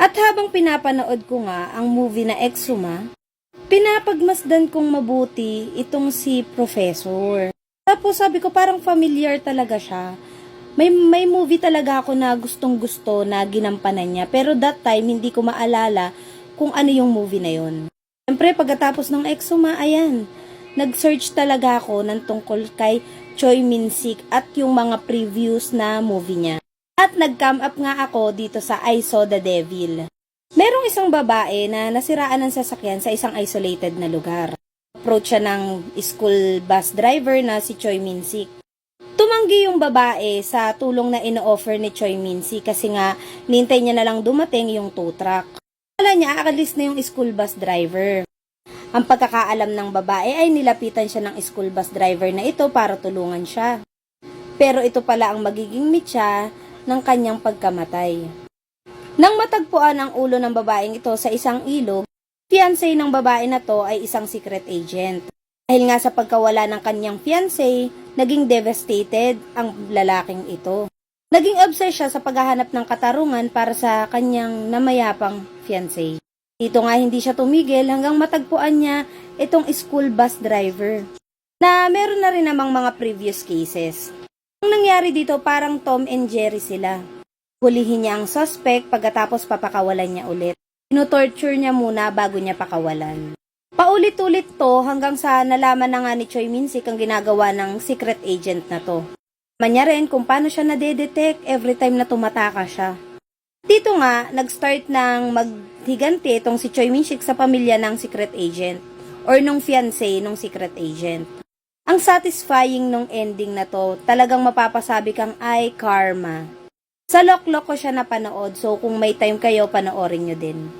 At habang pinapanood ko nga ang movie na Exuma, pinapagmasdan kong mabuti itong si Professor. Tapos sabi ko parang familiar talaga siya. May movie talaga ako na gustong-gusto na ginampanan niya. Pero that time, hindi ko maalala kung ano yung movie na yun. Siyempre, pagkatapos ng Exuma, ayan, nag-search talaga ako ng tungkol kay Choi Min-sik at yung mga previews na movie niya. At nag-come up nga ako dito sa I Saw the Devil. Merong isang babae na nasiraan ng sasakyan sa isang isolated na lugar. Approach siya ng school bus driver na si Choi Min-sik. Tumanggi yung babae sa tulong na ino-offer ni Choi Min-sik kasi nga nintay niya na lang dumating yung tow truck. Akala niya aalis na yung school bus driver. Ang pagkakaalam ng babae ay nilapitan siya ng school bus driver na ito para tulungan siya. Pero ito pala ang magiging mitya ng kanyang pagkamatay. Nang matagpuan ang ulo ng babaeng ito sa isang ilog, fiancé ng babae na to ay isang secret agent. Dahil nga sa pagkawala ng kanyang fiancé, naging devastated ang lalaking ito. Naging obsessed siya sa paghahanap ng katarungan para sa kanyang namayapang fiancé. Dito nga hindi siya tumigil hanggang matagpuan niya itong school bus driver na meron na rin namang mga previous cases. Ang nangyari dito parang Tom and Jerry sila. Hulihin niya ang suspect pagkatapos papakawalan niya ulit. Tino-torture niya muna bago niya pakawalan. Paulit-ulit to hanggang sa nalaman na nga ni Choi Min-sik ang ginagawa ng secret agent na to. Manya rin kung paano siya nadedetect every time na tumataka siya. Dito nga, nag-start ng maghiganti itong si Choi Min-sik sa pamilya ng secret agent or nung fiancé nung secret agent. Ang satisfying nung ending na to, talagang mapapasabi kang ay karma. Sa Lock-Lock ko siya napanood, so kung may time kayo, panoorin nyo din.